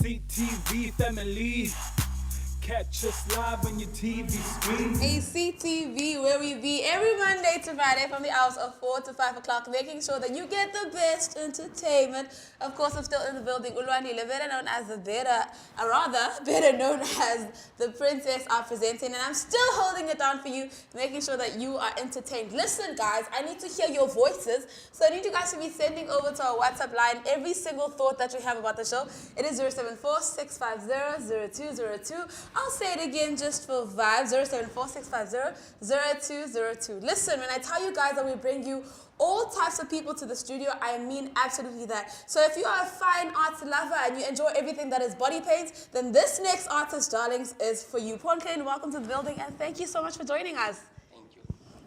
ACTV family. Catch us live on your TV screen. ACTV, where we be every Monday to Friday from the hours of 4 to 5 o'clock, making sure that you get the best entertainment. Of course, I'm still in the building. Ulwani, better known as better known as the Princess, are presenting, and I'm still holding it down for you, making sure that you are entertained. Listen, guys, I need to hear your voices, so I need you guys to be sending over to our WhatsApp line every single thought that you have about the show. It is 074-650-0202. I'll say it again just for vibes, 074-650-0202. Listen, when I tell you guys that we bring you all types of people to the studio, I mean absolutely that. So if you are a fine arts lover and you enjoy everything that is body paint, then this next artist, darlings, is for you. Ponclain, welcome to the building, and thank you so much for joining us.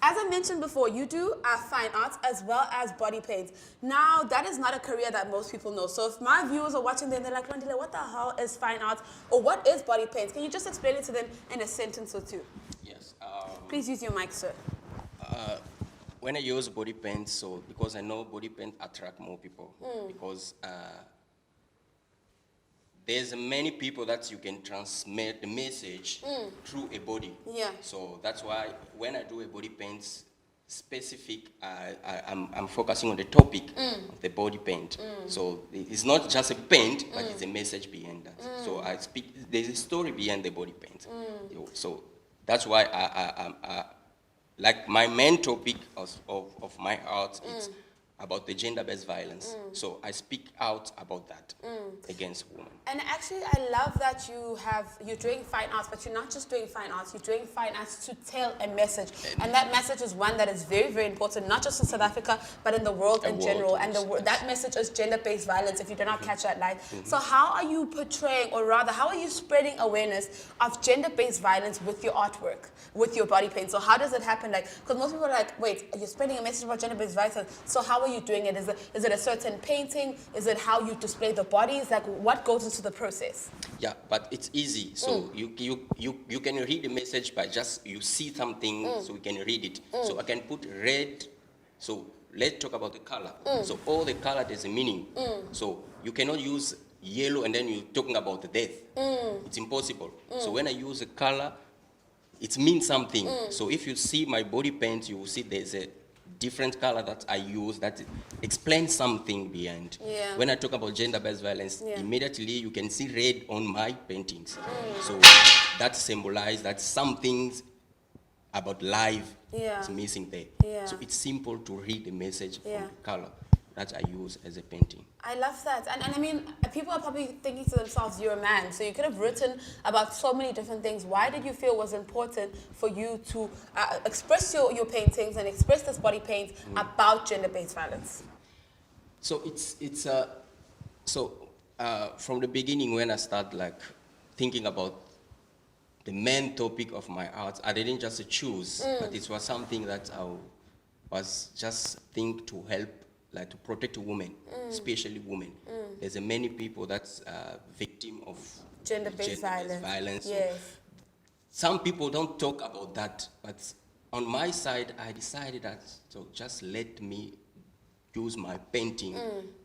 As I mentioned before, you do fine arts as well as body paint. Now, that is not a career that most people know. So if my viewers are watching them, they're like, Rondile, what the hell is fine arts? Or what is body paint? Can you just explain it to them in a sentence or two? Yes. Please use your mic, sir. When I use body paint, so because I know body paint attract more people, because there's many people that you can transmit the message through a body. Yeah. So that's why when I do a body paint specific, I'm focusing on the topic of the body paint. So it's not just a paint, but it's a message behind that. So there's a story behind the body paint. So that's why like my main topic of my art is about the gender-based violence. So I speak out about that against women. And actually, I love that you're doing fine arts, but you're not just doing fine arts, you're doing fine arts to tell a message. And that message is one that is very, very important, not just in South Africa, but in the world in general. And that message is gender-based violence, if you do not catch that line. So how are you portraying, or rather, how are you spreading awareness of gender-based violence with your artwork, with your body paint? So how does it happen? Like, because most people are like, wait, you're spreading a message about gender-based violence, so how are you doing it? Is it a certain painting? Is it how you display the bodies? Like, what goes into the process? Yeah, but it's easy. So you can read the message by just you see something, so you can read it. So I can put red. So let's talk about the color. So all the color there's a meaning. So you cannot use yellow and then you're talking about the death. It's impossible. So when I use a color, it means something. So if you see my body paint, you will see there's a different color that I use that explains something behind. Yeah. When I talk about gender-based violence, immediately you can see red on my paintings. So that symbolizes that something about life is missing there. Yeah. So it's simple to read the message from the color that I use as a painting. I love that. And I mean, people are probably thinking to themselves, you're a man, so you could have written about so many different things. Why did you feel it was important for you to express your paintings and express this body paint about gender-based violence? So from the beginning when I started like thinking about the main topic of my art, I didn't just choose, but it was something that I was just think to help, like to protect women, especially women. There's many people that's victim of Gender-based violence. Yes. So some people don't talk about that, but on my side, I decided that so just let me use my painting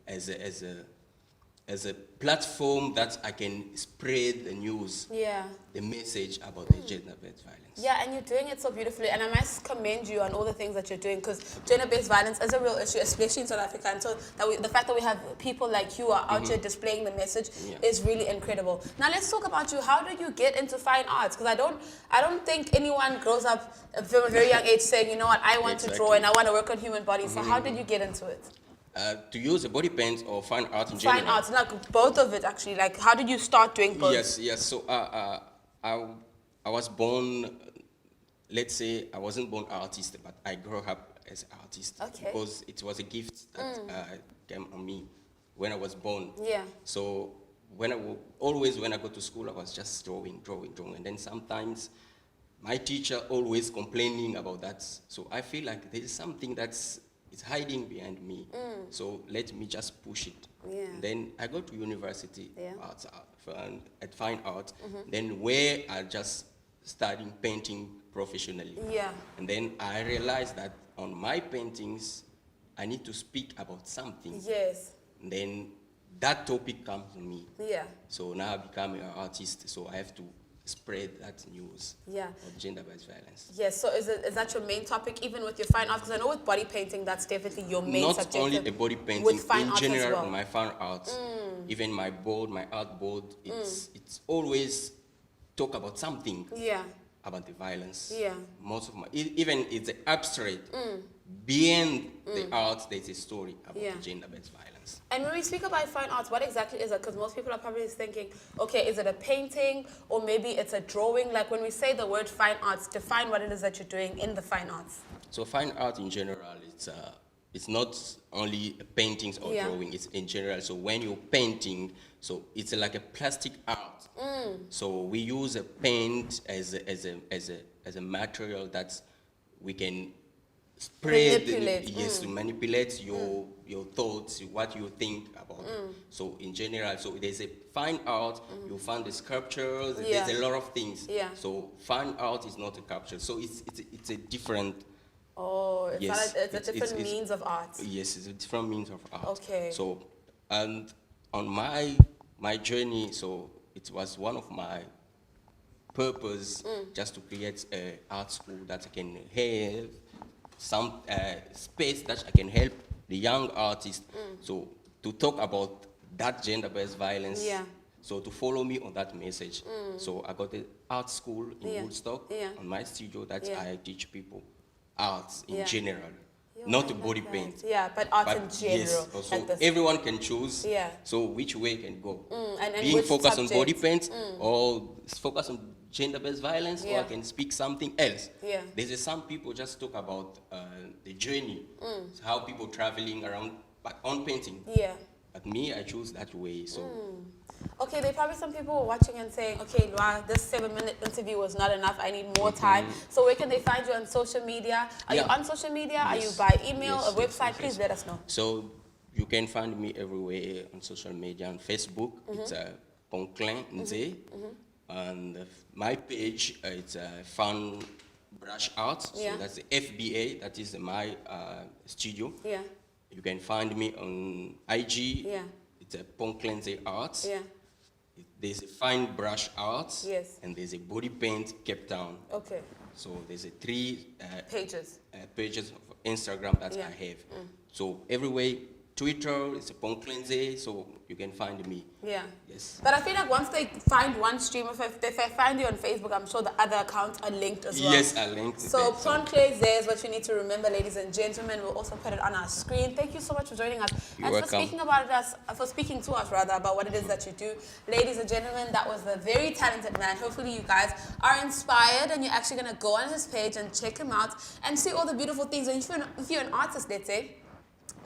as a platform that I can spread the news, the message about the gender-based violence. Yeah, and you're doing it so beautifully, and I must commend you on all the things that you're doing, because gender-based violence is a real issue, especially in South Africa, and so the fact that we have people like you are out here displaying the message is really incredible. Now let's talk about you. How did you get into fine arts? Because I don't think anyone grows up from a very young age saying, you know what, I want to draw and I want to work on human bodies. So how did you get into it? To use a body paint or fine art in general? Fine arts, like both of it actually. Like, how did you start doing both? Yes. So I was born, let's say I wasn't born artist, but I grew up as an artist. Okay. Because it was a gift that came on me when I was born. Yeah. So always when I go to school, I was just drawing. And then sometimes my teacher always complaining about that. So I feel like there is something it's hiding behind me. So let me just push it. Yeah. Then I go to university at fine art. Then where I just started painting professionally. Yeah. And then I realized that on my paintings, I need to speak about something. Yes. And then that topic comes to me. Yeah. So now I become an artist, so I have to spread that news Yeah. of gender-based violence. Yes, so is that your main topic, even with your fine art? Because I know with body painting, that's definitely your main Not subject. only a body painting, with fine in art as general, well. on my fine art, even my board, my art board, it's always talk about something. Yeah. About the violence. Yeah. Most of my, even it's abstract, behind the art, there's a story about Yeah. the gender-based violence. And when we speak about fine arts, what exactly is it? Because most people are probably thinking, okay, is it a painting or maybe it's a drawing? Like when we say the word fine arts, define what it is that you're doing in the fine arts. So fine art in general, it's not only paintings or Yeah. drawing, it's in general. So when you're painting, so it's like a plastic art. So we use a paint as a material that we can spread, Manipulate, yes, to manipulate your thoughts, what you think about. So in general, so there's a fine art, you find the sculptures, Yeah. there's a lot of things. Yeah. So fine art is not a sculpture. So it's a different. Oh, it's, Yes, not a, it's a different it's- means of art. Yes, it's a different means of art. Okay. So, and on my journey, so it was one of my purpose just to create a art school that can have some space that I can help the young artists. So to talk about that gender-based violence. Yeah. So to follow me on that message. So I got an art school in Yeah. Woodstock Yeah. on my studio that Yeah. I teach people arts in Yeah. general, Yo, not I to love body that. paint. Yeah, but art in But general. yes, also like this. everyone can choose. Yeah. So which way can go? and Being which focused on body subject? paint or focus on gender-based violence, or Yeah. I can speak something else. Yeah. There's some people just talk about the journey, how people traveling around, but on painting. Yeah. But me, I choose that way. So Okay, there probably some people watching and saying, okay, wow, this 7-minute interview was not enough. I need more time. So where can they find you on social media? Are you Yeah. on social media? Are you Yes. by email, Yes, a website? yes, Please yes. let us know. So you can find me everywhere on social media. On Facebook, it's Ponclain Nzee. And my page, it's Fun Brush Art. Yeah. So that's the FBA, that is my studio. Yeah. You can find me on IG. Yeah. It's a Ponclain Nzee Art. Yeah. There's a Fine Brush Art. Yes. And there's a Body Paint Cape Town. Okay. So there's a 3 Pages. pages of Instagram that Yeah. I have. So everywhere, Twitter, it's a Ponclain Nzee, so you can find me. Yeah. Yes. But I feel like once they find one stream, if I find you on Facebook, I'm sure the other accounts are linked as well. Yes, I linked it So there, Ponclain Nzee is what you need to remember, ladies and gentlemen. We'll also put it on our screen. Thank you so much for joining us You're and welcome. for speaking to us rather about what it is that you do, ladies and gentlemen. That was a very talented man. Hopefully, you guys are inspired and you're actually gonna go on his page and check him out and see all the beautiful things. And if you're an artist, let's say,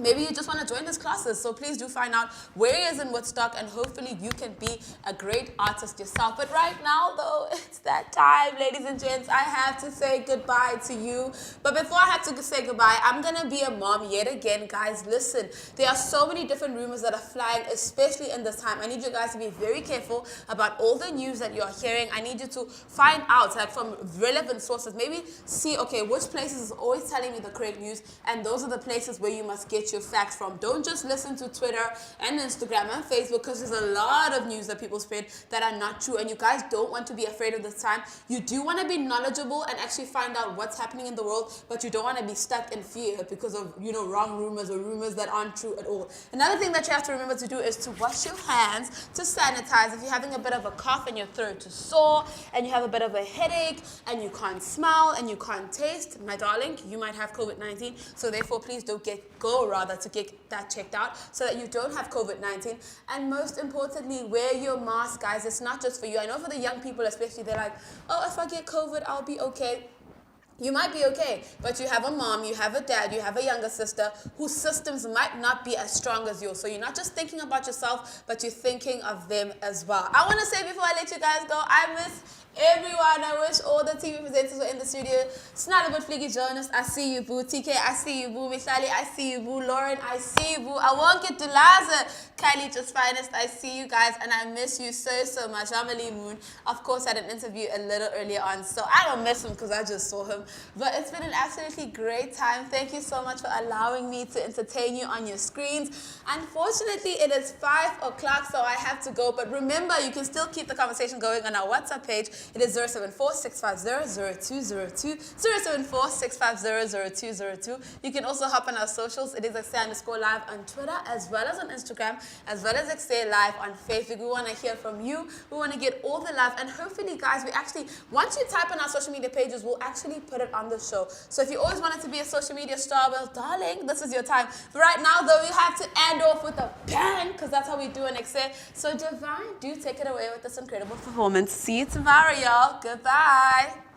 maybe you just want to join his classes, so please do find out where he is in Woodstock, and hopefully you can be a great artist yourself. But right now, though, it's that time, ladies and gents. I have to say goodbye to you. But before I have to say goodbye, I'm going to be a mom yet again. Guys, listen, there are so many different rumors that are flying, especially in this time. I need you guys to be very careful about all the news that you're hearing. I need you to find out, like, from relevant sources. Maybe see, okay, which places is always telling me the correct news, and those are the places where you must get your facts from. Don't just listen to Twitter and Instagram and Facebook, because there's a lot of news that people spread that are not true, and you guys don't want to be afraid of this time. You do want to be knowledgeable and actually find out what's happening in the world, but you don't want to be stuck in fear because of, wrong rumors or rumors that aren't true at all. Another thing that you have to remember to do is to wash your hands, to sanitize. If you're having a bit of a cough and your throat is sore and you have a bit of a headache and you can't smell and you can't taste, my darling, you might have COVID-19. So therefore, please don't go to get that checked out so that you don't have COVID-19. And most importantly, wear your mask, guys. It's not just for you. I know for the young people especially, they're like, oh, if I get COVID, I'll be okay. You might be okay, but you have a mom, you have a dad, you have a younger sister whose systems might not be as strong as yours. So you're not just thinking about yourself, but you're thinking of them as well. I want to say before I let you guys go, I miss everyone. I wish all the TV presenters were in the studio. Snallabut Fliggy Jonas, I see you, boo. TK, I see you, boo. Michali, I see you, boo. Lauren, I see you, boo. I won't get to Laza. Kylie, just finest, I see you guys, and I miss you so much. Amelie Moon, of course, had an interview a little earlier on, so I don't miss him because I just saw him. But it's been an absolutely great time. Thank you so much for allowing me to entertain you on your screens. Unfortunately, it is 5 o'clock, so I have to go. But remember, you can still keep the conversation going on our WhatsApp page. It is 074-650-0202, 074-650-0202. You can also hop on our socials. It is Ekse_live on Twitter, as well as on Instagram, as well as Ekse Live on Facebook. We want to hear from you. We want to get all the love. And hopefully, guys, we actually, once you type on our social media pages, we'll actually put it on the show. So if you always wanted to be a social media star, well, darling, this is your time. But right now, though, we have to end off with a bang, because that's how we do in Ekse. So Divine, do take it away with this incredible performance. See you tomorrow, y'all. Goodbye.